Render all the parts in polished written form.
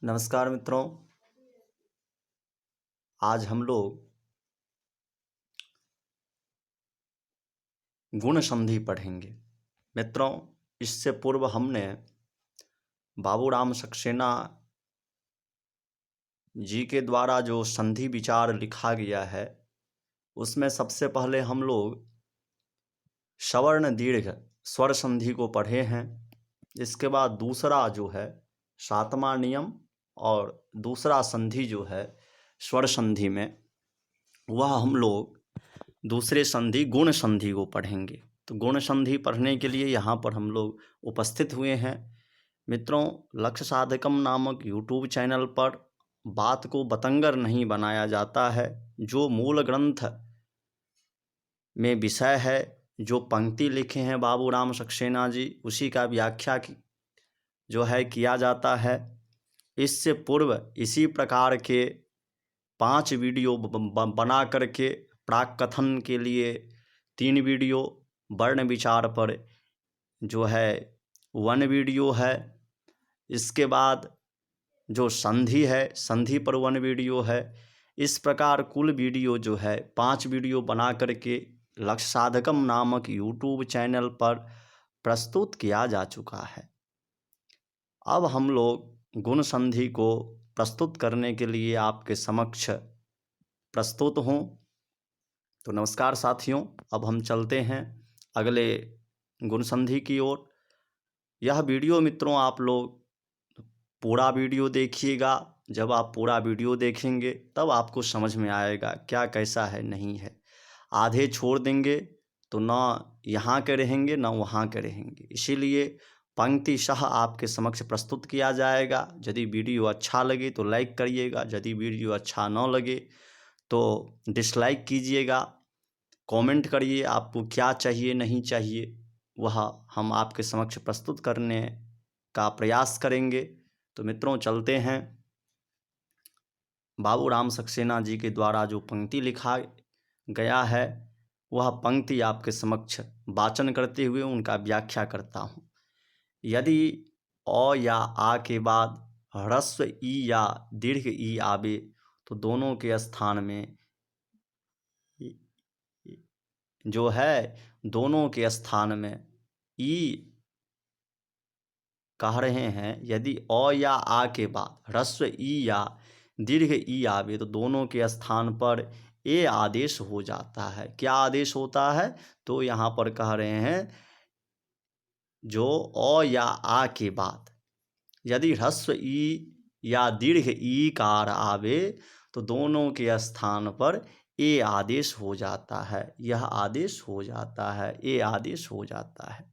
नमस्कार मित्रों। आज हम लोग गुण संधि पढ़ेंगे। मित्रों, इससे पूर्व हमने बाबूराम सक्सेना जी के द्वारा जो संधि विचार लिखा गया है उसमें सबसे पहले हम लोग सवर्ण दीर्घ स्वर संधि को पढ़े हैं। इसके बाद दूसरा जो है सातवां नियम और दूसरा संधि जो है स्वर संधि में, वह हम लोग दूसरे संधि गुण संधि को पढ़ेंगे। तो गुण संधि पढ़ने के लिए यहाँ पर हम लोग उपस्थित हुए हैं। मित्रों, लक्ष्य साधकम नामक यूट्यूब चैनल पर बात को बतंगर नहीं बनाया जाता है। जो मूल ग्रंथ में विषय है, जो पंक्ति लिखे हैं बाबूराम सक्सेना जी, उसी का व्याख्या जो है किया जाता है। इससे पूर्व इसी प्रकार के 5 वीडियो बना करके प्राक कथन के लिए 3 वीडियो, वर्ण विचार पर जो है 1 वीडियो है। इसके बाद जो संधि है, संधि पर 1 वीडियो है। इस प्रकार कुल वीडियो जो है 5 वीडियो बना करके लक्ष्य साधकम नामक यूट्यूब चैनल पर प्रस्तुत किया जा चुका है। अब हम लोग गुण संधि को प्रस्तुत करने के लिए आपके समक्ष प्रस्तुत हूँ। तो नमस्कार साथियों, अब हम चलते हैं अगले गुण संधि की ओर। यह वीडियो मित्रों आप लोग पूरा वीडियो देखिएगा। जब आप पूरा वीडियो देखेंगे तब आपको समझ में आएगा क्या कैसा है नहीं है। आधे छोड़ देंगे तो ना यहाँ के रहेंगे ना वहाँ के रहेंगे। इसीलिए पंक्ति सह आपके समक्ष प्रस्तुत किया जाएगा। यदि वीडियो अच्छा लगे तो लाइक करिएगा, यदि वीडियो अच्छा न लगे तो डिसलाइक कीजिएगा। कमेंट करिए आपको क्या चाहिए नहीं चाहिए, वह हम आपके समक्ष प्रस्तुत करने का प्रयास करेंगे। तो मित्रों चलते हैं। बाबूराम सक्सेना जी के द्वारा जो पंक्ति लिखा गया है वह पंक्ति आपके समक्ष वाचन करते हुए उनका व्याख्या करता हूँ। यदि अ या आ के बाद ह्रस्व ई या दीर्घ ई आवे तो दोनों के स्थान में जो है दोनों के स्थान में ई कह रहे हैं। यदि अ या आ के बाद ह्रस्व ई या दीर्घ ई आवे तो दोनों के स्थान पर ए आदेश हो जाता है। क्या आदेश होता है? तो यहाँ पर कह रहे हैं जो अ या आ के बाद यदि ह्रस्व ई या दीर्घ ई कार आवे तो दोनों के स्थान पर ए आदेश हो जाता है। यह आदेश हो जाता है, ए आदेश हो जाता है।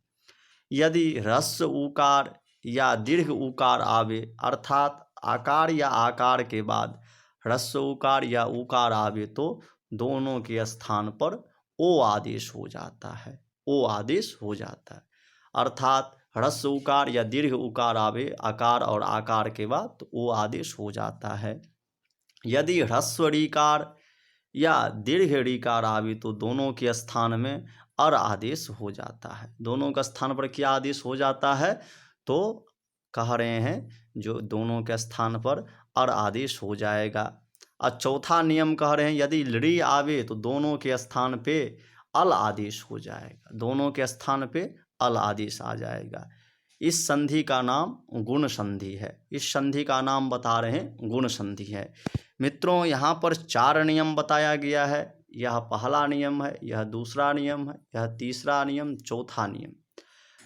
यदि ह्रस्व उकार या दीर्घ उकार आवे, अर्थात आकार या आकार के बाद ह्रस्व उकार या उकार आवे तो दोनों के स्थान पर ओ आदेश हो जाता है। ओ आदेश हो जाता है। अर्थात ह्रस्व उकार या दीर्घ उकार आवे आकार और आकार के बाद तो ओ आदेश हो जाता है। यदि ह्रस्व ऋकार या दीर्घ ऋकार आवे तो दोनों के स्थान में अर आदेश हो जाता है। दोनों का स्थान पर क्या आदेश हो जाता है? तो कह रहे हैं जो दोनों के स्थान पर अर आदेश हो जाएगा। और चौथा नियम कह रहे हैं यदि लृ आवे तो दोनों के स्थान पे अल आदेश हो जाएगा। दोनों के स्थान पे अल आदेश आ जाएगा। इस संधि का नाम गुण संधि है। इस संधि का नाम बता रहे हैं गुण संधि है। मित्रों, यहाँ पर 4 नियम बताया गया है। यह पहला नियम है, यह दूसरा नियम है, यह तीसरा नियम, चौथा नियम।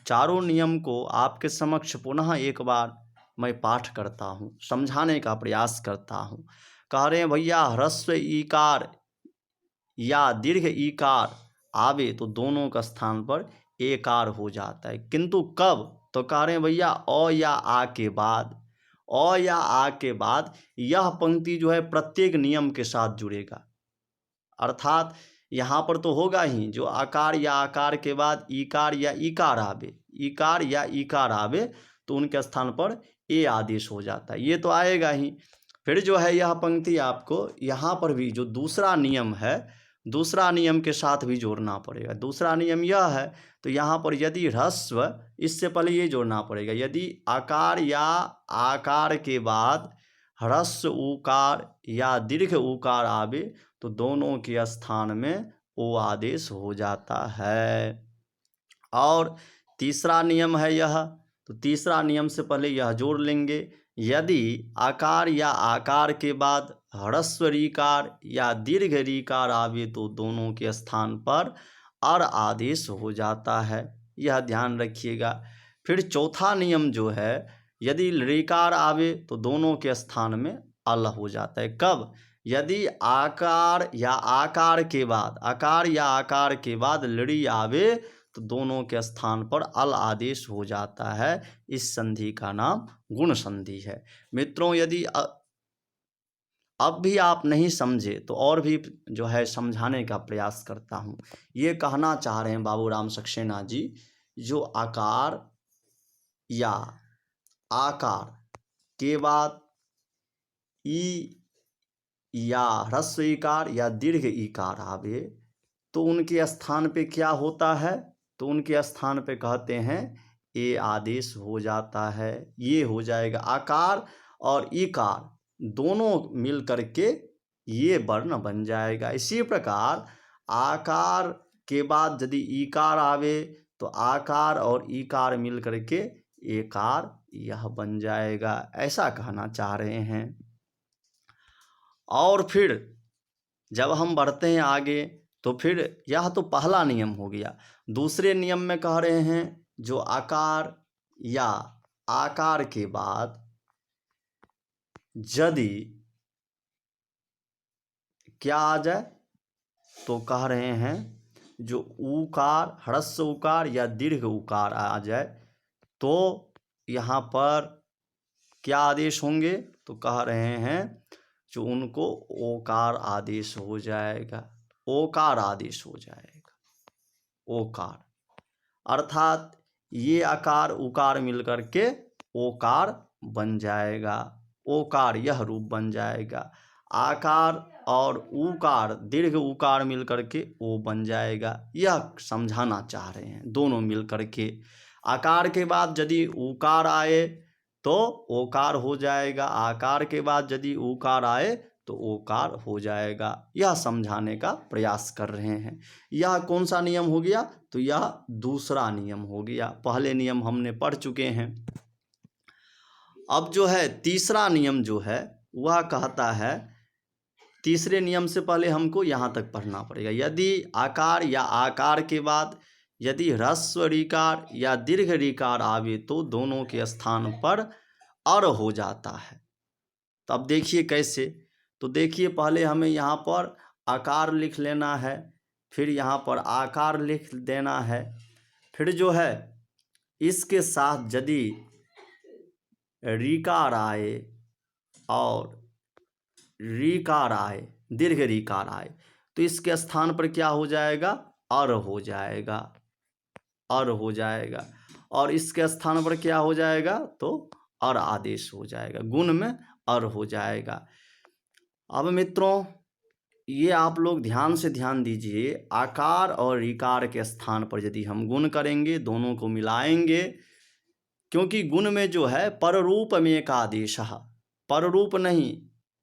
चारों नियम को आपके समक्ष पुनः एक बार मैं पाठ करता हूँ, समझाने का प्रयास करता हूँ। कह रहे हैं भैया ह्रस्व ईकार या दीर्घ ईकार आवे तो दोनों का स्थान पर एकार हो जाता है। किंतु कब? तो कह रहे हैं भैया अ या आ के बाद, अ या आ के बाद यह पंक्ति जो है प्रत्येक नियम के साथ जुड़ेगा। अर्थात यहाँ पर तो होगा ही जो आकार या आकार के बाद ईकार या ईकार आवे, ईकार या ईकार आवे तो उनके स्थान पर ए आदेश हो जाता है। ये तो आएगा ही। फिर जो है यह पंक्ति आपको यहाँ पर भी जो दूसरा नियम है दूसरा नियम के साथ भी जोड़ना पड़ेगा। दूसरा नियम यह है, तो यहाँ पर यदि ह्रस्व, इससे पहले ये जोड़ना पड़ेगा, यदि आकार या आकार के बाद ह्रस्व उकार या दीर्घ उकार आवे तो दोनों के स्थान में ओ आदेश हो जाता है। और तीसरा नियम है यह, तो तीसरा नियम से पहले यह जोड़ लेंगे, यदि आकार या आकार के बाद ह्रस्व रीकार या दीर्घ रीकार आवे तो दोनों के स्थान पर अर आदेश हो जाता है, यह ध्यान रखिएगा। फिर चौथा नियम जो है, यदि ऋकार आवे तो दोनों के स्थान में अल हो जाता है। कब? यदि आकार या आकार के बाद, आकार या आकार के बाद लड़ी आवे तो दोनों के स्थान पर अल आदेश हो जाता है। इस संधि का नाम गुण संधि है। मित्रों, यदि अब भी आप नहीं समझे तो और भी जो है समझाने का प्रयास करता हूँ। ये कहना चाह रहे हैं बाबूराम सक्सेना जी, जो आकार या आकार के बाद ई या ह्रस्व इकार या दीर्घ इकार आवे तो उनके स्थान पे क्या होता है, तो उनके स्थान पे कहते हैं ए आदेश हो जाता है। ये हो जाएगा, आकार और इकार दोनों मिल करके ये वर्ण बन जाएगा। इसी प्रकार आकार के बाद यदि ईकार आवे तो आकार और ईकार मिल करके एकार यह बन जाएगा, ऐसा कहना चाह रहे हैं। और फिर जब हम बढ़ते हैं आगे तो फिर यह तो पहला नियम हो गया। दूसरे नियम में कह रहे हैं, जो आकार या आकार के बाद यदि क्या आ जाए, तो कह रहे हैं जो उकार, ह्रस्व उकार या दीर्घ उकार आ जाए तो यहाँ पर क्या आदेश होंगे, तो कह रहे हैं जो उनको ओकार आदेश हो जाएगा, ओकार आदेश हो जाएगा। ओकार अर्थात ये आकार उकार मिलकर के ओकार बन जाएगा, ओकार यह रूप बन जाएगा। आकार और उकार दीर्घ उकार मिलकर के ओ बन जाएगा, यह समझाना चाह रहे हैं। दोनों मिलकर के आकार के बाद यदि उकार आए तो ओकार हो जाएगा, आकार के बाद यदि उकार आए तो ओकार हो जाएगा, यह समझाने का प्रयास कर रहे हैं। यह कौन सा नियम हो गया, तो यह दूसरा नियम हो गया। पहले नियम हमने पढ़ चुके हैं। अब जो है तीसरा नियम जो है वह कहता है, तीसरे नियम से पहले हमको यहाँ तक पढ़ना पड़ेगा, यदि आकार या आकार के बाद यदि ह्रस्व ऋकार या दीर्घ ऋकार आवे तो दोनों के स्थान पर अर हो जाता है। तो अब देखिए कैसे, तो देखिए पहले हमें यहाँ पर आकार लिख लेना है, फिर यहाँ पर आकार लिख देना है, फिर जो है इसके साथ यदि ऋकार आए और ऋकार आए, दीर्घ ऋकार आए तो इसके स्थान पर क्या हो जाएगा, अर हो जाएगा, अर हो जाएगा। और इसके स्थान पर क्या हो जाएगा, तो अर आदेश हो जाएगा, गुण में अर हो जाएगा। अब मित्रों ये आप लोग ध्यान से ध्यान दीजिए, आकार और ऋकार के स्थान पर यदि हम गुण करेंगे, दोनों को मिलाएंगे, क्योंकि गुण में जो है पररूप में एक आदेश, पररूप नहीं,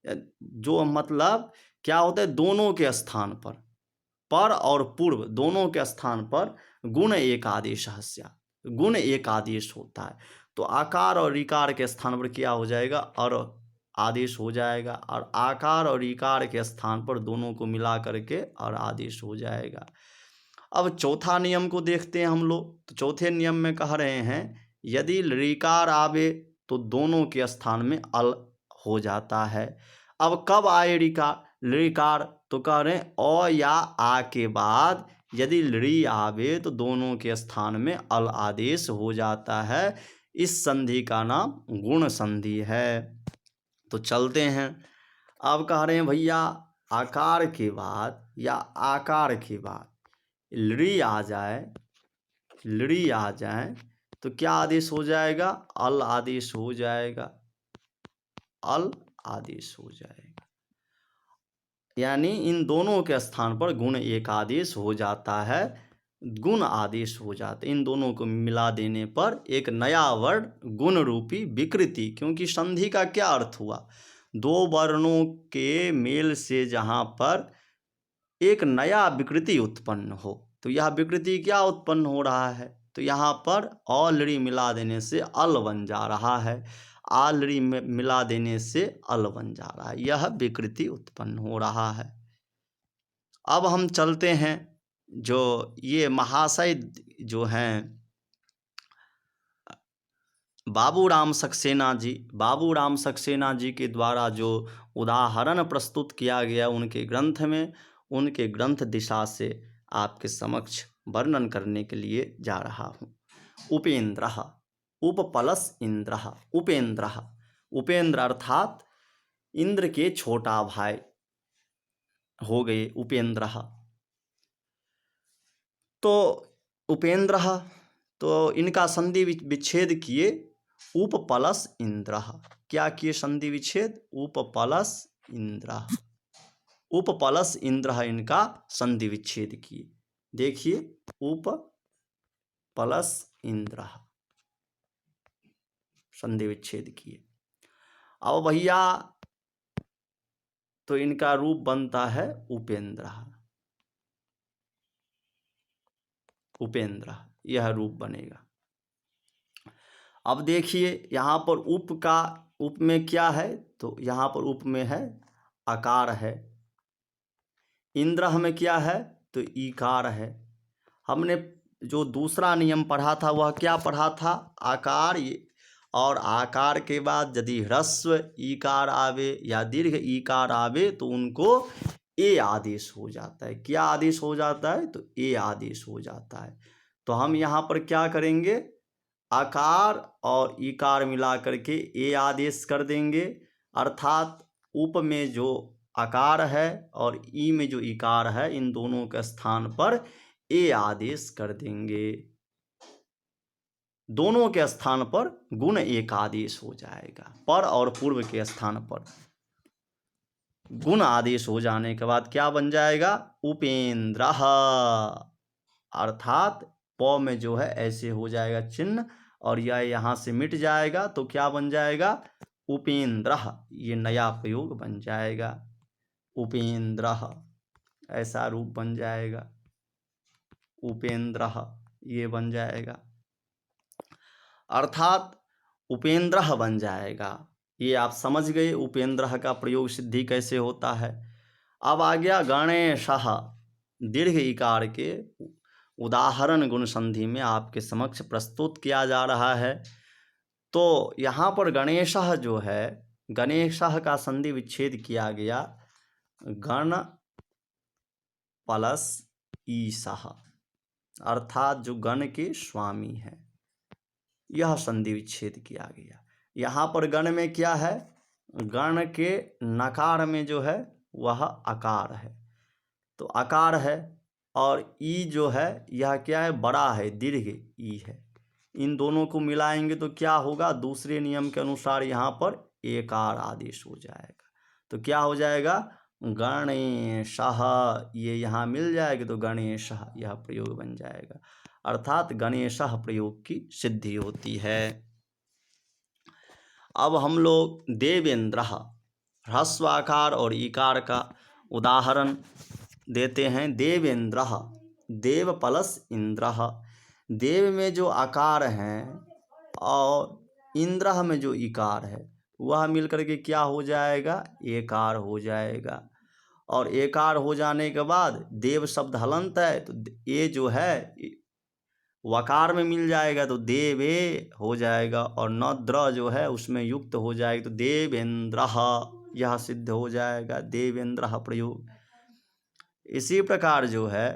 जो मतलब क्या होता है, दोनों के स्थान पर और पूर्व दोनों के स्थान पर गुण एक आदेश, गुण एक आदेश होता है। तो आकार और ऋकार के स्थान पर क्या हो जाएगा, अर आदेश हो जाएगा, और आकार और ऋकार के स्थान पर दोनों को मिला करके अर आदेश हो जाएगा। अब चौथा नियम को देखते हैं हम लोग। तो चौथे नियम में कह रहे हैं, यदि ऋकार आवे तो दोनों के स्थान में अल हो जाता है। अब कब आए ऋकार, तो कह रहे हैं अ या आ के बाद यदि ऋ आवे तो दोनों के स्थान में अल आदेश हो जाता है। इस संधि का नाम गुण संधि है। तो चलते हैं, अब कह रहे हैं भैया आकार के बाद या आकार के बाद ऋ आ जाए, ऋ आ जाए तो क्या आदेश हो जाएगा, अल आदेश हो जाएगा, अल आदेश हो जाएगा। यानी इन दोनों के स्थान पर गुण एक आदेश हो जाता है, गुण आदेश हो जाता है। इन दोनों को मिला देने पर एक नया वर्ण गुण रूपी विकृति, क्योंकि संधि का क्या अर्थ हुआ, दो वर्णों के मेल से जहाँ पर एक नया विकृति उत्पन्न हो, तो यह विकृति क्या उत्पन्न हो रहा है, तो यहाँ पर ऑलरेडी मिला देने से अल बन जा रहा है, ऑलरेडी मिला देने से अल बन जा रहा है, यह विकृति उत्पन्न हो रहा है। अब हम चलते हैं, जो ये महाशय जो हैं बाबूराम सक्सेना जी के द्वारा जो उदाहरण प्रस्तुत किया गया उनके ग्रंथ में, उनके ग्रंथ दिशा से आपके समक्ष वर्णन करने के लिए जा रहा हूँ। उपेन्द्रः, उपपलस इंद्रः, उपेन्द्रः, उपेन्द्र अर्थात इंद्र के छोटा भाई हो गए उपेन्द्रः। तो उपेन्द्रः, तो इनका संधि विच्छेद किए उपपलस इंद्रः। क्या किए संधि विच्छेद, उपपलस इंद्रः, उपपलस इंद्रः इनका संधि विच्छेद किए। देखिए उपपलस इंद्रः संधि विच्छेद किए। अब भैया तो इनका रूप बनता है उपेन्द्रः, उपेन्द्रः यह रूप बनेगा। अब देखिए यहाँ पर उप में क्या है, तो यहाँ पर उप में है आकार है, इंद्रः में क्या है, तो ईकार है। हमने जो दूसरा नियम पढ़ा था वह क्या पढ़ा था, आकार, और आकार के बाद यदि ह्रस्व ईकार आवे या दीर्घ ईकार आवे तो उनको ए आदेश हो जाता है। क्या आदेश हो जाता है, तो ए आदेश हो जाता है। तो हम यहाँ पर क्या करेंगे, आकार और ईकार मिला करके ए आदेश कर देंगे, अर्थात उप में जो आकार है और ई में जो ईकार है इन दोनों के स्थान पर ए आदेश कर देंगे। दोनों के स्थान पर गुण एक आदेश हो जाएगा, पर और पूर्व के स्थान पर गुण आदेश हो जाने के बाद क्या बन जाएगा, उपेन्द्रः, अर्थात प में जो है ऐसे हो जाएगा चिन्ह और यह यहाँ से मिट जाएगा, तो क्या बन जाएगा, उपेन्द्रः, ये नया प्रयोग बन जाएगा, उपेन्द्रः ऐसा रूप बन जाएगा, उपेन्द्रः ये बन जाएगा, अर्थात उपेन्द्रः बन जाएगा। ये आप समझ गए उपेन्द्रः का प्रयोग सिद्धि कैसे होता है। अब आ गया गणेशः, दीर्घ इकार के उदाहरण गुण संधि में आपके समक्ष प्रस्तुत किया जा रहा है। तो यहाँ पर गणेशः जो है, गणेशः का संधि विच्छेद किया गया गण प्लस ईशः, अर्थात जो गण के स्वामी है, यह संधि विच्छेद किया गया। यहाँ पर गण में क्या है, गण के नकार में जो है वह आकार है, तो आकार है, और ई जो है यह क्या है, बड़ा है, दीर्घ ई है। इन दोनों को मिलाएंगे तो क्या होगा, दूसरे नियम के अनुसार यहाँ पर एकार आदेश हो जाएगा। तो क्या हो जाएगा, गणेशः, ये यहाँ मिल जाएगा तो गणेशः यह प्रयोग बन जाएगा, अर्थात गणेशः प्रयोग की सिद्धि होती है। अब हम लोग देवेन्द्रः, ह्रस्व आकार और ईकार का उदाहरण देते हैं। देवेन्द्रः, देव प्लस इंद्रः, देव में जो आकार हैं और इंद्रः में जो ईकार है वह मिलकर के क्या हो जाएगा, एकार हो जाएगा, और एकार हो जाने के बाद देव शब्द हलंत है तो ये जो है वकार में मिल जाएगा तो देवे हो जाएगा, और नद्र जो है उसमें युक्त हो जाएगा तो देवेन्द्रः यह सिद्ध हो जाएगा, देवेन्द्रः प्रयोग। इसी प्रकार जो है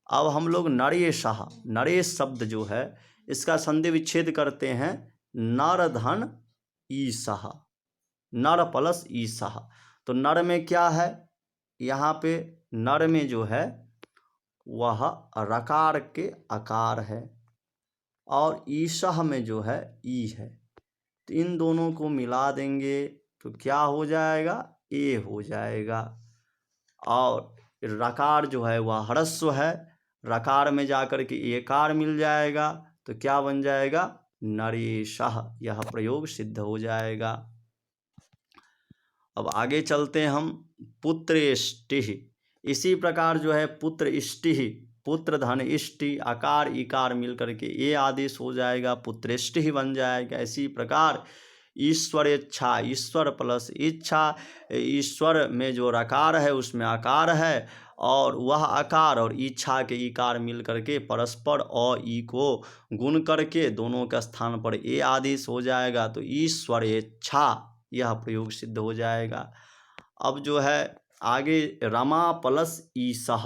अब हम लोग नरेशः, नरेश शब्द जो है इसका संधि विच्छेद करते हैं नर धन ईशः, नर प्लस ईशः। तो नर में क्या है, यहाँ पे नर में जो है वह रकार के आकार है और ईशः में जो है ई है, तो इन दोनों को मिला देंगे तो क्या हो जाएगा, ए हो जाएगा, और रकार जो है वह ह्रस्व है, रकार में जाकर के एकार मिल जाएगा तो क्या बन जाएगा, नरेशः, यह प्रयोग सिद्ध हो जाएगा। अब आगे चलते हैं हम, पुत्रेष्टिः। इसी प्रकार जो है पुत्र इष्टिः, पुत्र धन इष्टि, आकार इकार मिल करके ये आदेश हो जाएगा, पुत्रेष्टिः बन जाएगा। इसी प्रकार ईश्वर इच्छा, ईश्वर प्लस इच्छा, ईश्वर में जो रकार है उसमें आकार है और वह आकार और इच्छा के इकार मिल करके परस्पर अ ई को गुण करके दोनों के स्थान पर ए आदेश हो जाएगा तो ईश्वर इच्छा, यह प्रयोग सिद्ध हो जाएगा। अब जो है आगे रमा प्लस ईशः,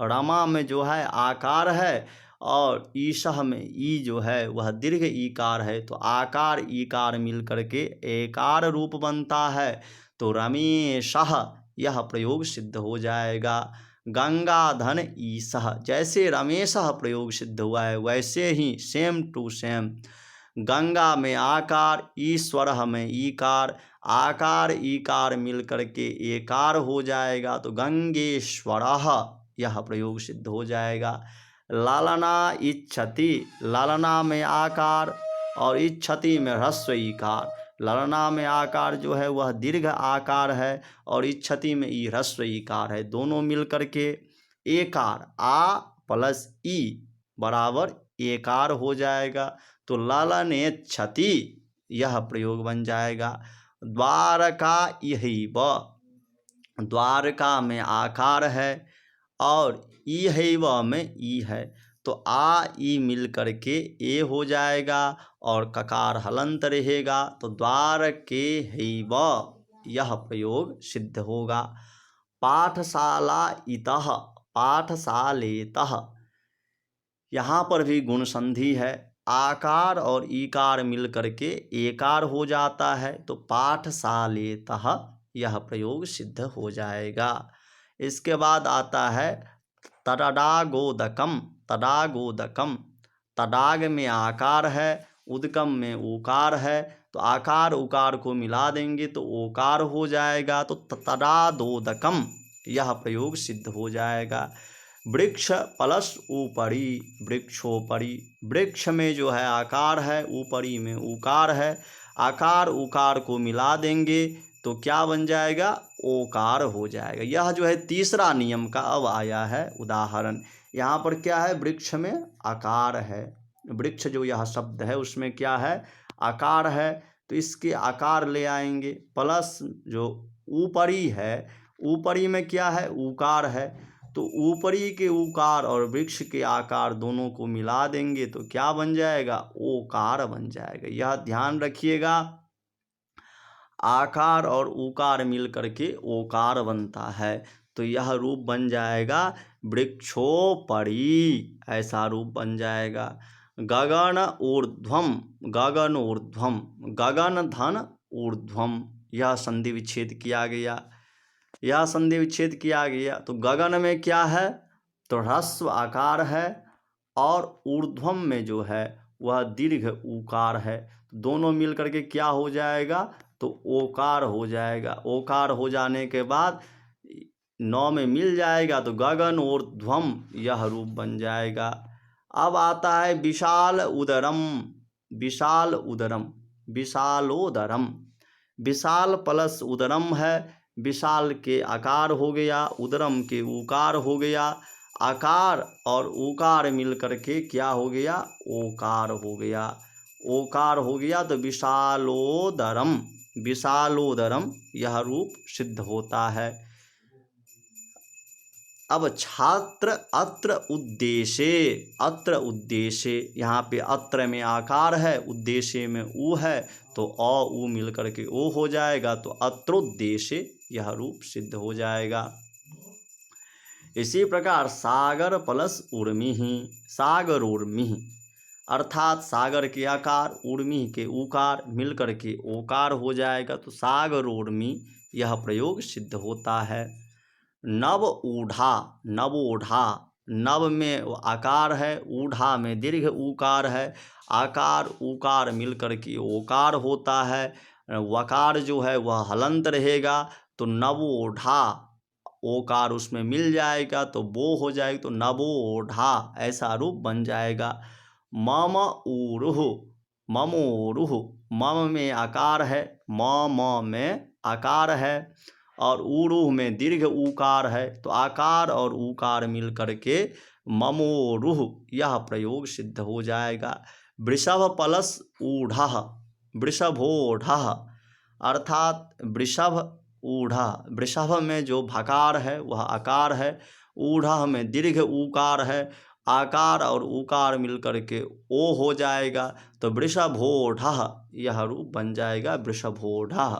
रमा में जो है आकार है और ईशः में ई जो है वह दीर्घ ईकार है तो आकार ईकार मिल करके एकार रूप बनता है तो रमेशः, यह प्रयोग सिद्ध हो जाएगा। गंगाधन ईशः, जैसे रमेशः प्रयोग सिद्ध हुआ है वैसे ही सेम टू सेम गंगा में आकार, ईश्वर में ईकार, आकार ईकार मिल करके एकार हो जाएगा तो गंगेश्वरः, यह प्रयोग सिद्ध हो जाएगा। लालना इच्छति, लालना में आकार और इच्छति में ह्रस्व ईकार, लालना में आकार जो है वह दीर्घ आकार है और इच्छति में ई ह्रस्व ईकार है, दोनों मिल करके एकार आ प्लस ई बराबर एकार हो जाएगा तो लालनेच्छति, यह प्रयोग बन जाएगा। द्वारका इहैव, द्वारका में आकार है और इहैव में ई है तो आ ई मिल करके ए हो जाएगा और ककार हलंत रहेगा तो द्वार के हैव, यह प्रयोग सिद्ध होगा। पाठशाला इतः, पाठशालेतः, यहाँ पर भी गुण संधि है, आकार और ईकार मिल करके एकार हो जाता है तो पाठशालेतः, यह प्रयोग सिद्ध हो जाएगा। इसके बाद आता है तडागोदकम, तडागोदकम, तडाग में आकार है, उदकम में उकार है तो आकार उकार को मिला देंगे तो ओकार हो जाएगा तो तडादोदकम, यह प्रयोग सिद्ध हो जाएगा। वृक्ष प्लस ऊपरी, वृक्षोपरी, वृक्ष में जो है आकार है, ऊपरी में उकार है, आकार उकार को मिला देंगे तो क्या बन जाएगा, ओकार हो जाएगा। यह जो है तीसरा नियम का अब आया है उदाहरण। यहाँ पर क्या है, वृक्ष में आकार है, वृक्ष जो यह शब्द है उसमें क्या है, आकार है तो इसके आकार ले आएंगे, प्लस जो ऊपरी है, ऊपरी में क्या है, उकार है तो ऊपरी के उकार और वृक्ष के आकार दोनों को मिला देंगे तो क्या बन जाएगा, ओकार बन जाएगा। यह ध्यान रखिएगा, आकार और उकार मिल करके ओकार बनता है तो यह रूप बन जाएगा वृक्षोपरी, ऐसा रूप बन जाएगा। गगन ऊर्ध्वम, गगन ऊर्ध्वम, गगन धन ऊर्ध्वम, यह संधि विच्छेद किया गया, यह संधि विच्छेद किया गया तो गगन में क्या है, तो ह्रस्व आकार है और ऊर्ध्वम में जो है वह दीर्घ उकार है, दोनों मिल करके क्या हो जाएगा, तो ओकार हो जाएगा। ओकार हो जाने के बाद नौ में मिल जाएगा तो गगन ऊर्ध्वम, यह रूप बन जाएगा। अब आता है विशाल उदरम, विशाल उदरम, विशालोदरम, विशाल प्लस उदरम है, विशाल के आकार हो गया, उदरम के उकार हो गया, आकार और उकार मिल करके क्या हो गया, ओकार हो गया, ओकार हो गया तो विशालोदरम, विशालोदरम, यह रूप सिद्ध होता है। अब छात्र अत्र उद्देश्य, अत्र उद्देश्य, यहाँ पे अत्र में आकार है, उद्देश्य में ऊ है तो अ ऊ मिल करके ओ हो जाएगा तो अत्रोद्देश्य, यह रूप सिद्ध हो जाएगा। इसी प्रकार सागर प्लस उर्मी, सागर उर्मी, अर्थात सागर के आकार उर्मी के उकार मिल करके ओकार हो जाएगा तो सागर उर्मी, यह प्रयोग सिद्ध होता है। नव ऊढ़ा, नवोढ़ा, नव में आकार है, ऊढ़ा में दीर्घ उकार है, आकार उकार मिल करके ओकार होता है, वकार जो है वह हलंत रहेगा तो नवोढ़ा, ओकार उसमें मिल जाएगा तो बो हो जाएगा, तो नवोढ़ा ऐसा रूप बन जाएगा। मम ऊरुह, ममोरुह, मम में आकार है, म में आकार है और ऊरुह में दीर्घ ऊकार है, तो आकार और ऊकार मिल करके ममोरुह यह प्रयोग सिद्ध हो जाएगा। वृषभ प्लस ऊढ़ः, वृषभोढ़ः, अर्थात वृषभ ऊढ़ा, वृषभ में जो भकार है वह आकार है, ऊढ़ः में दीर्घ ऊकार है, आकार और ऊकार मिलकर के ओ हो जाएगा, तो वृषभोढ़ः यह रूप बन जाएगा वृषभोढ़ः।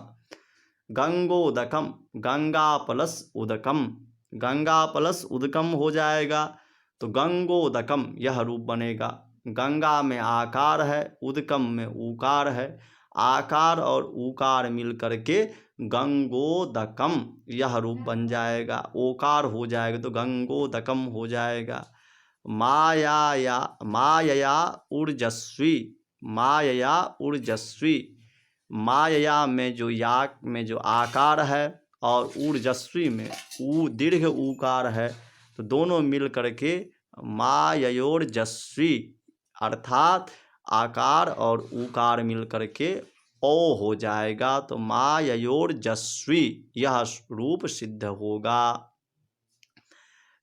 गंगोदकम, गंगा प्लस उदकम, गंगा प्लस उदकम हो जाएगा, तो गंगोदकम यह रूप बनेगा। गंगा में आकार है, उदकम में ऊकार है, आकार और ऊकार मिल करके गंगोदकम यह रूप बन जाएगा, ओकार हो जाएगा तो गंगोदकम हो जाएगा। माया, मायया ऊर्जस्वी, मायया ऊर्जस्वी, मायया में जो या में जो आकार है और ऊर्जस्वी में ऊ दीर्घ ऊकार है, तो दोनों मिल करके माययोर्जस्वी, अर्थात आकार और ऊकार मिल करके ओ हो जाएगा, तो माययोर्जस्वी यह रूप सिद्ध होगा।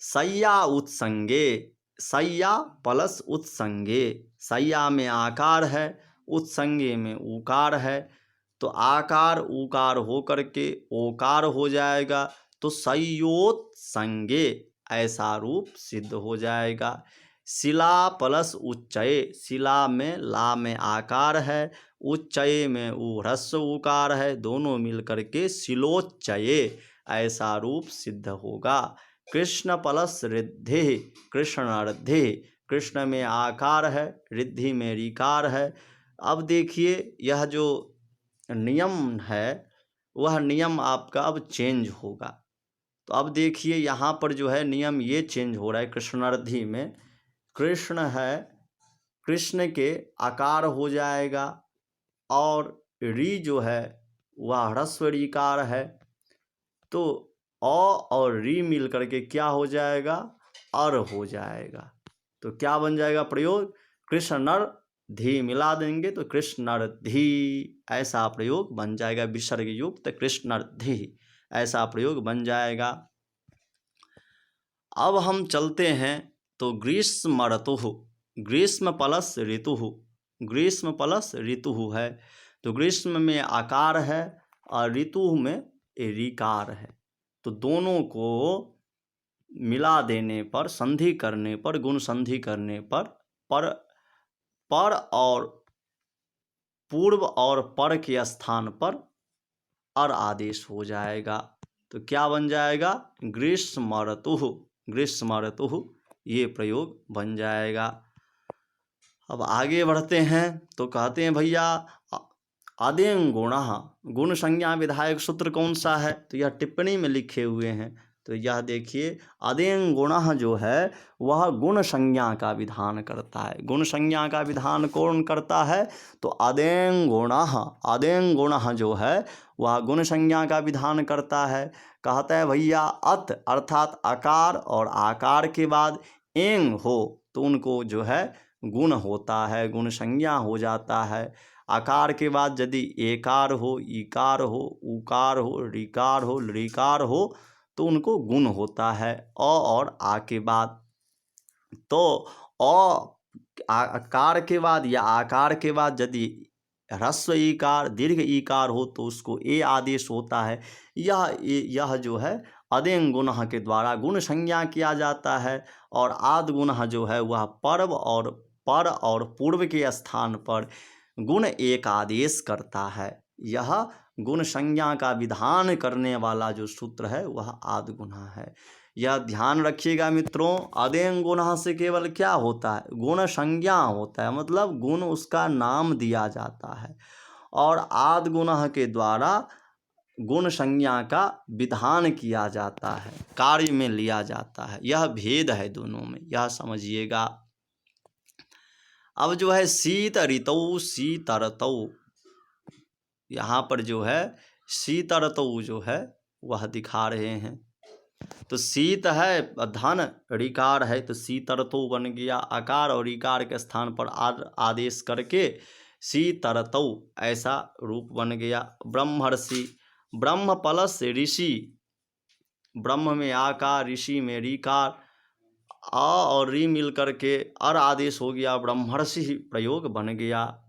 सय्या उत्संगे, सय्या प्लस उत्संगे, सय्या में आकार है, उत्संगे में ऊकार है, तो आकार ऊकार हो करके ओकार हो जाएगा, तो सय्योत्संगे ऐसा रूप सिद्ध हो जाएगा। शिला प्लस उच्चये, शिला में ला में आकार है, उच्चये में ऊ ह्रस्व उकार है, दोनों मिल करके शिलोच्चये ऐसा रूप सिद्ध होगा। कृष्ण प्लस रिद्धि, कृष्णर्धि, कृष्ण में आकार है, रिद्धि में ऋकार है। अब देखिए यह जो नियम है वह नियम आपका अब चेंज होगा, तो अब देखिए यहाँ पर जो है नियम ये चेंज हो रहा है। कृष्णार्धी में कृष्ण है, कृष्ण के आकार हो जाएगा और री जो है वह ह्रस्व ऋकार है, तो अ और री मिल करके क्या हो जाएगा, अर हो जाएगा, तो क्या बन जाएगा प्रयोग, कृष्णर धी मिला देंगे तो कृष्णर्धी ऐसा प्रयोग बन जाएगा, विसर्ग युक्त कृष्णर्धी ऐसा प्रयोग बन जाएगा। अब हम चलते हैं तो ग्रीष्म ऋतुः, ग्रीष्म प्लस ऋतुः, ग्रीष्म प्लस ऋतुः है, तो ग्रीष्म में आकार है और ऋतु में ऋकार है, तो दोनों को मिला देने पर, संधि करने पर, गुण संधि करने पर और पूर्व और पर के स्थान पर अर आदेश हो जाएगा, तो क्या बन जाएगा, ग्रीष्म ऋतुः, ग्रीष्म ऋतुः ये प्रयोग बन जाएगा। अब आगे बढ़ते हैं तो कहते हैं भैया आदें गुणः, गुण संज्ञा विधायक सूत्र कौन सा है, तो यह टिप्पणी में लिखे हुए हैं, तो यह देखिए आदें गुणः जो है वह गुण संज्ञा का विधान करता है। गुण संज्ञा का विधान कौन करता है, तो आदें गुणः, आदें गुणः जो है वह गुण संज्ञा का विधान करता है। कहता है भैया अत अर्थात आकार और आकार के बाद एंग हो तो उनको जो है गुण होता है, गुण संज्ञा हो जाता है। आकार के बाद यदि एकार हो, ईकार हो, उकार हो, ऋकार हो, लृकार हो तो उनको गुण होता है। अ और आ के बाद, तो आकार के बाद या आकार के बाद यदि ह्रस्व ईकार दीर्घ ईकार हो तो उसको ए आदेश होता है। यह जो है अदें गुणः के द्वारा गुण संज्ञा किया जाता है, और आद गुणः जो है वह पर्व और पर और पूर्व के स्थान पर गुण एक आदेश करता है। यह गुण संज्ञा का विधान करने वाला जो सूत्र है वह आद गुणः है। यह ध्यान रखिएगा मित्रों, अदें गुणः से केवल क्या होता है, गुण संज्ञा होता है, मतलब गुण उसका नाम दिया जाता है, और आद गुणः के द्वारा गुण संज्ञा का विधान किया जाता है, कार्य में लिया जाता है। यह भेद है दोनों में, यह समझिएगा। अब जो है शीत ऋतौ शीत ऋतौ, यहाँ पर जो है शीत ऋतौ जो है वह दिखा रहे हैं। तो शीत है धन, ऋकार है तो शीतरतो बन गया। आकार और ऋकार के स्थान पर आदेश करके शीतरतो ऐसा रूप बन गया। ब्रह्मर्षि, ब्रह्म प्लस ऋषि, ब्रह्म में आकार, ऋषि में ऋकार, आ और री मिल करके अर आदेश हो गया, ब्रह्मर्षि प्रयोग बन गया।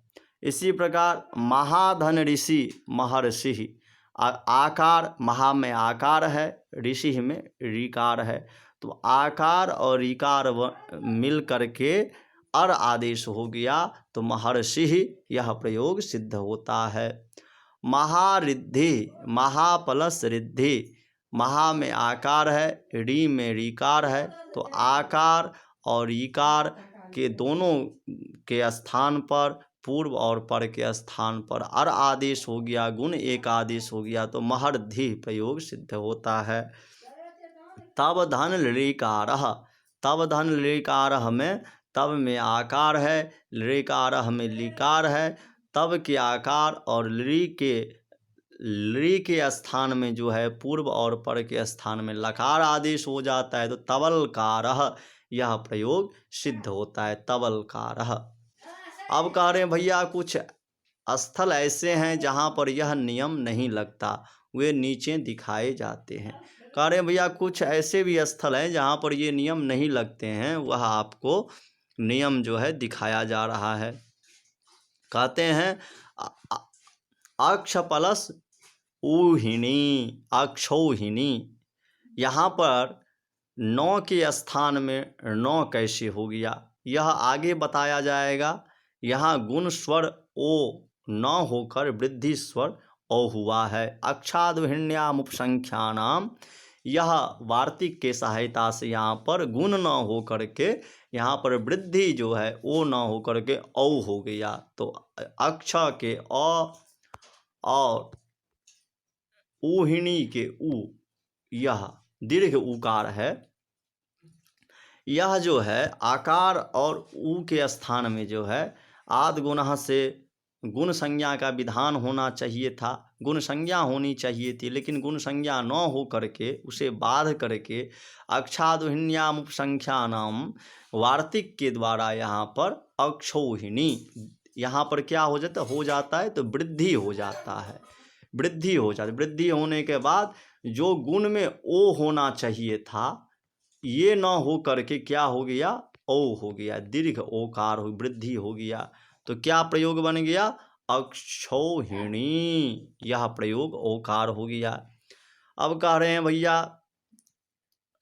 इसी प्रकार महाधन ऋषि, महर्षि, आकार, महा में आकार है, ऋषि में ऋकार है, तो आकार और ऋकार मिल करके अर आदेश हो गया, तो महर्षि यह प्रयोग सिद्ध होता है। महारिद्धि, महा प्लस रिद्धि, महा में आकार है, री में ऋकार है, तो आकार और ऋकार के दोनों के स्थान पर, पूर्व और पर के स्थान पर अर आदेश हो गया, गुण एक आदेश हो गया, तो महर्धि प्रयोग सिद्ध होता है। तब धन ऋकारः, तब धन ऋकारः में तब में आकार है, ऋकारः में लिकार है, तब के आकार और ली के स्थान में जो है पूर्व और पर के स्थान में लकार आदेश हो जाता है, तो तवलकारः यह प्रयोग सिद्ध होता है, तवलकारः। अब कह रहे हैं भैया कुछ स्थल ऐसे हैं जहाँ पर यह नियम नहीं लगता, वे नीचे दिखाए जाते हैं। कह रहे हैं भैया कुछ ऐसे भी स्थल हैं जहाँ पर ये नियम नहीं लगते हैं, वह आपको नियम जो है दिखाया जा रहा है। कहते हैं अक्ष प्लस ऊहिणी, अक्षौहिणी, यहाँ पर नौ के स्थान में नौ कैसे हो गया यह आगे बताया जाएगा। यहाँ गुण स्वर ओ न होकर वृद्धि स्वर ओ हुआ है। अक्षादुहिण्याम उपसंख्यानाम, यह वार्तिक के सहायता से यहाँ पर गुण न हो करके यहाँ पर वृद्धि जो है ओ न हो करके औ हो गया, तो अक्ष के अ और ऊहिणी के ऊ, यह दीर्घ उकार है। यह जो है आकार और ऊ के स्थान में जो है आदि गुणः से गुण संज्ञा का विधान होना चाहिए था, गुण संज्ञा होनी चाहिए थी, लेकिन गुण संज्ञा न हो करके उसे बाध करके अक्षादुहिण्याम उपसंख्यानाम वार्तिक के द्वारा यहाँ पर अक्षौहिणी, यहाँ पर क्या हो जाता है तो वृद्धि हो जाता है, वृद्धि हो जाती है। वृद्धि होने के बाद जो गुण में ओ होना चाहिए था ये न हो करके क्या हो गया, ओ हो गया, दीर्घ ओकार हो, वृद्धि हो गया, तो क्या प्रयोग बन गया, अक्षौहिणी, यह प्रयोग ओकार हो गया। अब कह रहे हैं भैया,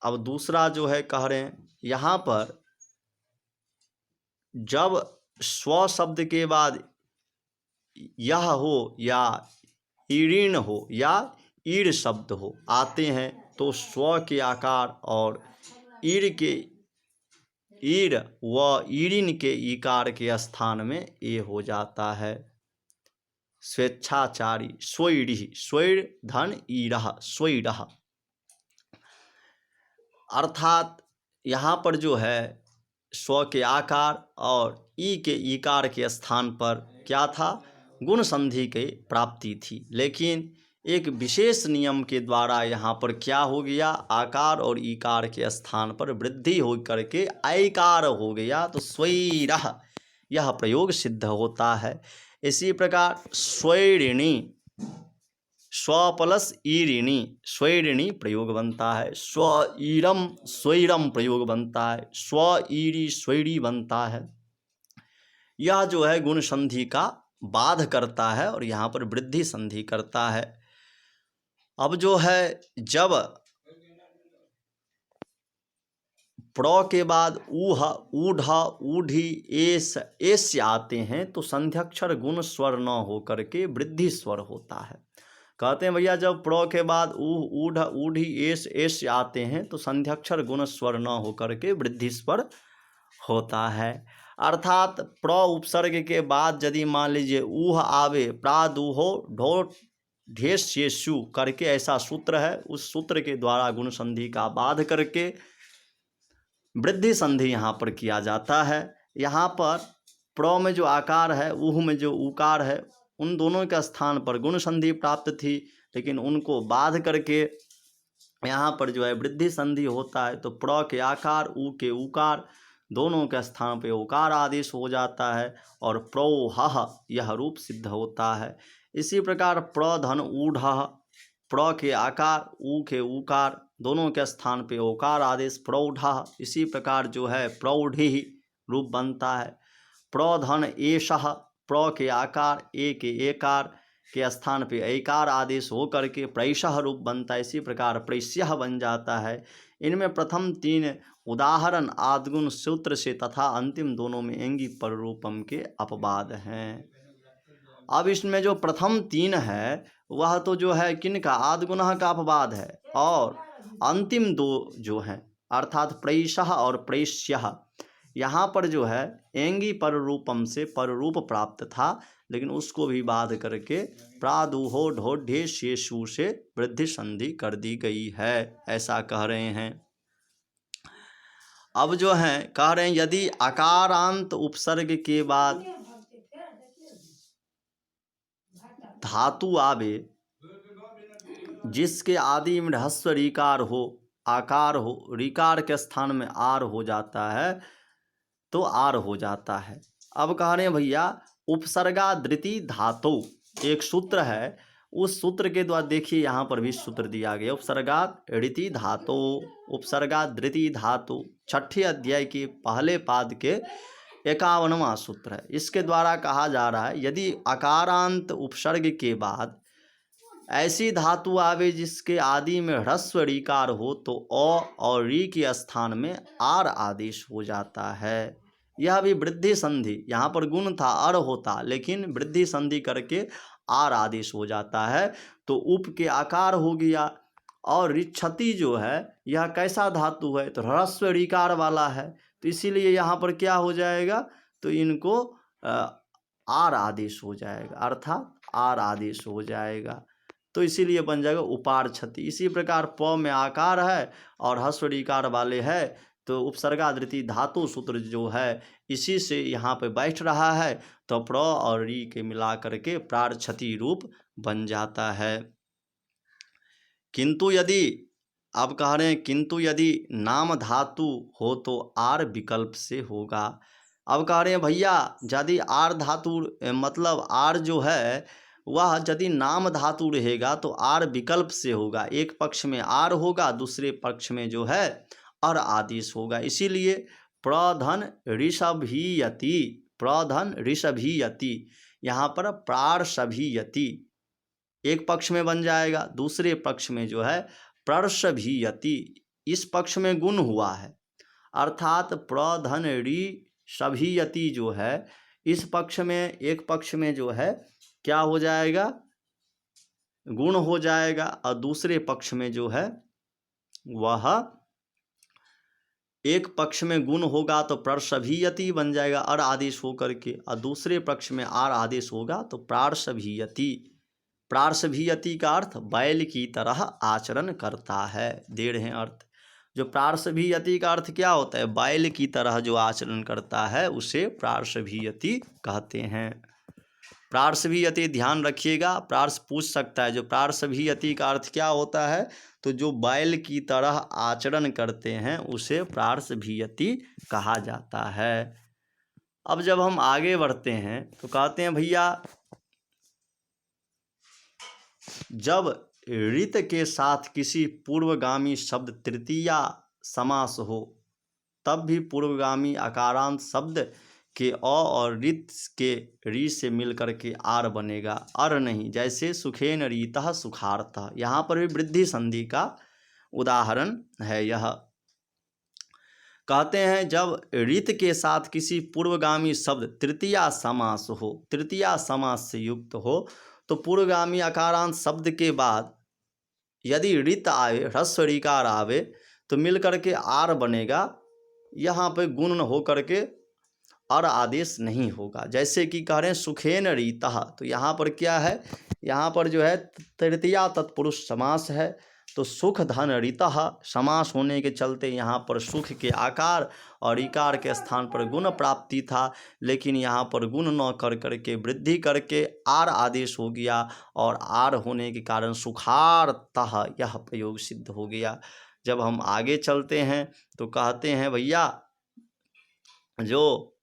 अब दूसरा जो है कह रहे हैं यहाँ पर जब स्व शब्द के बाद यह हो या ईऋण हो या ईड़ शब्द हो आते हैं, तो स्व के आकार और ईड़ के ईड़ व ईरिन के ईकार के स्थान में ए हो जाता है। स्वेच्छाचारी, स्वैरी, स्वैर धन ईरः, स्वैरः, अर्थात यहाँ पर जो है स्व के आकार और ई के ईकार के स्थान पर क्या था, गुण संधि की प्राप्ति थी, लेकिन एक विशेष नियम के द्वारा यहाँ पर क्या हो गया, आकार और ईकार के स्थान पर वृद्धि हो करके ऐकार हो गया, तो स्वैरः यह प्रयोग सिद्ध होता है। इसी प्रकार स्वैरिणी, स्व प्लस ईरिणी, स्वैरिणी प्रयोग बनता है। स्वईरम, स्वैरम प्रयोग बनता है। स्वईरी, स्वैरी बनता है। यह जो है गुण संधि का बाध करता है और यहाँ पर वृद्धि संधि करता है। अब जो है जब प्र के बाद ऊह, ऊढ़, ऊढ़ी, एस आते हैं, तो संध्याक्षर गुण स्वर न हो करके वृद्धि स्वर होता है। कहते हैं भैया जब प्र के बाद ऊह, ऊढ़, ऊढ़ी, एस आते हैं, तो संध्याक्षर गुण स्वर न हो करके वृद्धि स्वर होता है। अर्थात प्र उपसर्ग के बाद यदि मान लीजिए ऊह आवे, प्रादुहो ढो ढेस्येषु करके ऐसा सूत्र है, उस सूत्र के द्वारा गुण संधि का बाध करके वृद्धि संधि यहाँ पर किया जाता है। यहाँ पर प्र में जो आकार है, ऊह में जो उकार है, उन दोनों के स्थान पर गुण संधि प्राप्त थी, लेकिन उनको बाध करके यहाँ पर जो है वृद्धि संधि होता है तो प्र के आकार ऊ के उकार दोनों के स्थान पे उकार आदेश हो जाता है और प्रोह यह रूप सिद्ध होता है। इसी प्रकार प्रधन ऊढ़ प्र के आकार ऊ के उकार दोनों के स्थान पे ओकार आदेश प्रौढ़। इसी प्रकार जो है प्रौढ़ी रूप बनता है। प्रधन एषः प्र के आकार ए के एकार के स्थान पे ऐकार आदेश हो करके प्रैषः रूप बनता है। इसी प्रकार प्रैष्यः बन जाता है। इनमें प्रथम तीन उदाहरण आद्गुण सूत्र से तथा अंतिम दोनों में एंगी पर रूपम के अपवाद हैं। अब इसमें जो प्रथम तीन है वह तो जो है किनका आद्गुणः का अपवाद है और अंतिम दो जो हैं अर्थात प्रैषः और प्रैष्यः यहाँ पर जो है एंगी पर रूपम से पर रूप प्राप्त था लेकिन उसको भी बाध करके प्रादुहो ढोढे शेषु से वृद्धि संधि कर दी गई है, ऐसा कह रहे हैं। अब जो है कह रहे हैं यदि अकारांत उपसर्ग के बाद धातु आवे जिसके आदि में ह्रस्व ऋकार हो आकार हो ऋकार के स्थान में आर हो जाता है तो आर हो जाता है। अब कह रहे हैं भैया उपसर्गा धृति धातु एक सूत्र है, उस सूत्र के द्वारा देखिए यहाँ पर भी सूत्र दिया गया उपसर्गा ऋति धातु उपसर्गा धृति धातु छठे अध्याय के पहले पाद के 51वां सूत्र है। इसके द्वारा कहा जा रहा है यदि अकारांत उपसर्ग के बाद ऐसी धातु आवे जिसके आदि में ह्रस्व ऋकार हो तो अ और री के स्थान में आर आदेश हो जाता है। यह भी वृद्धि संधि, यहाँ पर गुण था अर होता लेकिन वृद्धि संधि करके आर आदेश हो जाता है तो उप के आकार हो गया। और ऋक्षति जो है यह कैसा धातु है तो ह्रस्व ऋकार वाला है तो इसीलिए यहाँ पर क्या हो जाएगा तो इनको आर आदेश हो जाएगा अर्थात आर आदेश हो जाएगा तो इसीलिए बन जाएगा उपार क्षति। इसी प्रकार प में आकार है और ह्रस्व ऋकार वाले है तो उपसर्गा धृति धातु सूत्र जो है इसी से यहाँ पे बैठ रहा है तो प्र और री के मिला करके प्रार क्षति रूप बन जाता है। किंतु यदि अब कह रहे हैं किंतु यदि नाम धातु हो तो आर विकल्प से होगा। अब कह रहे हैं भैया यदि आर धातु मतलब आर जो है वह यदि नाम धातु रहेगा तो आर विकल्प से होगा, एक पक्ष में आर होगा दूसरे पक्ष में जो है अर आदेश होगा। इसीलिए प्रधन ऋषभीयति प्रधन ऋषभीयति यहाँ पर प्रार्षभीयति एक पक्ष में बन जाएगा दूसरे पक्ष में जो है प्रर्षभीयति इस पक्ष में गुण हुआ है अर्थात प्रधन ऋषभीयति जो है इस पक्ष में एक पक्ष में जो है क्या हो जाएगा गुण हो जाएगा और दूसरे पक्ष में जो है वह एक पक्ष में गुण होगा तो प्रर्षभीयति बन जाएगा अर आदेश होकर के और दूसरे पक्ष में आर आदेश होगा तो प्रार्षभीयति। प्रार्षभीयति का अर्थ बैल की तरह आचरण करता है, दे रहे हैं अर्थ। जो प्रार्षभीयति का अर्थ क्या होता है बैल की तरह जो आचरण करता है उसे प्रार्षभीयति कहते हैं। प्रार्षभीयति ध्यान रखिएगा, प्रार्ष पूछ सकता है जो प्रार्षभीयति का अर्थ क्या होता है तो जो बैल की तरह आचरण करते हैं उसे प्रार्षभीयति कहा जाता है। अब जब हम आगे बढ़ते हैं तो कहते हैं भैया जब ऋत के साथ किसी पूर्वगामी शब्द तृतीया समास हो तब भी पूर्वगामी अकारांत शब्द के अ और ऋत के री से मिलकर के आर बनेगा, अर नहीं। जैसे सुखेन रीतः सुखार्थः, यहाँ पर भी वृद्धि संधि का उदाहरण है। यह कहते हैं जब ऋत के साथ किसी पूर्वगामी शब्द तृतीया समास हो, तृतीया समास से युक्त हो तो पूर्वगामी अकारांत शब्द के बाद यदि ऋत आवे ह्रस्व ऋकार आवे तो मिलकर के आर बनेगा, यहाँ पे गुण हो करके अर आदेश नहीं होगा। जैसे कि कह रहे हैं सुखेन रीतः, तो यहाँ पर क्या है, यहाँ पर जो है तृतीया तत्पुरुष समास है तो सुख धन ऋतः समास होने के चलते यहाँ पर सुख के आकार और इकार के स्थान पर गुण प्राप्ति था, लेकिन यहाँ पर गुण न कर करके वृद्धि करके आर आदेश हो गया और आर होने के कारण सुखारतः यह प्रयोग सिद्ध हो गया। जब हम आगे चलते हैं तो कहते हैं भैया जो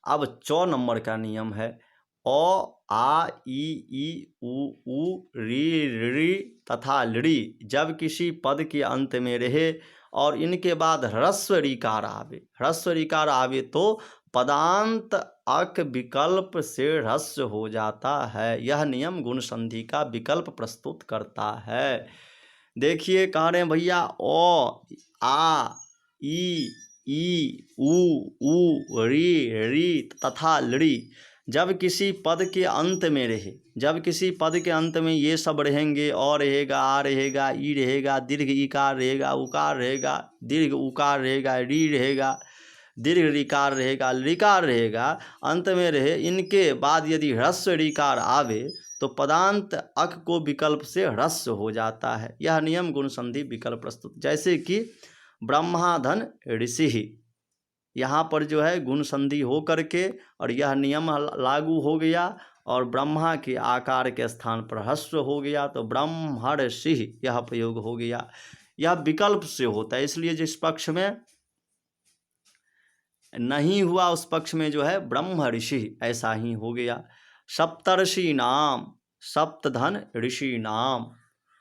अब 4 नंबर का नियम है ओ आ ई उ री री तथा लड़ी जब किसी पद के अंत में रहे और इनके बाद ह्रस्व ऋकार आवे, ह्रस्व ऋकार आवे तो पदांत अक विकल्प से ह्रस्व हो जाता है। यह नियम गुण संधि का विकल्प प्रस्तुत करता है। देखिए कह रहे हैं भैया ओ आ ई उ री तथा लड़ी जब किसी पद के अंत में रहे, जब किसी पद के अंत में ये सब रहेंगे, और रहेगा, आ रहेगा, ई रहेगा, दीर्घ इकार रहेगा, उकार रहेगा, दीर्घ उकार रहेगा, री रहेगा, दीर्घ ऋकार रहेगा, ऋकार रहेगा, अंत में रहे, इनके बाद यदि ह्रस्व ऋकार आवे तो पदांत अक को विकल्प से ह्रस्व हो जाता है। यह नियम गुण संधि विकल्प प्रस्तुत, जैसे कि ब्रह्माधन ऋषि, यहाँ पर जो है गुण संधि हो करके और यह नियम लागू हो गया और ब्रह्मा के आकार के स्थान पर ह्रस्व हो गया तो ब्रह्मर्षि यह प्रयोग हो गया। यह विकल्प से होता है, इसलिए जिस पक्ष में नहीं हुआ उस पक्ष में जो है ब्रह्मर्षि ऐसा ही हो गया। सप्तर्षि नाम सप्तधन ऋषि नाम,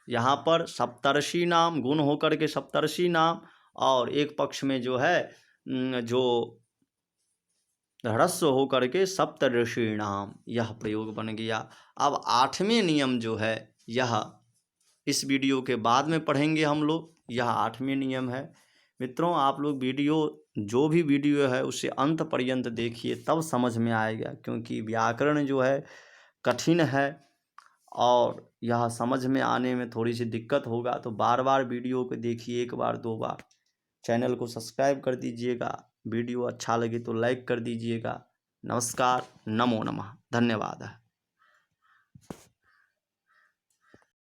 यहाँ पर सप्तर्षि नाम गुण होकर के सप्तर्षि नाम और एक पक्ष में जो है जो ह्रस्व होकर के सप्तऋषि नाम यह प्रयोग बन गया। अब 8वें नियम जो है यह इस वीडियो के बाद में पढ़ेंगे हम लोग, यह 8वें नियम है। मित्रों आप लोग वीडियो जो भी वीडियो है उसे अंत पर्यंत देखिए तब समझ में आएगा, क्योंकि व्याकरण जो है कठिन है और यह समझ में आने में थोड़ी सी दिक्कत होगा, तो बार बार वीडियो को देखिए, 1 बार 2 बार। चैनल को सब्सक्राइब कर दीजिएगा, वीडियो अच्छा लगे तो लाइक कर दीजिएगा। नमस्कार, नमो नमः, धन्यवाद।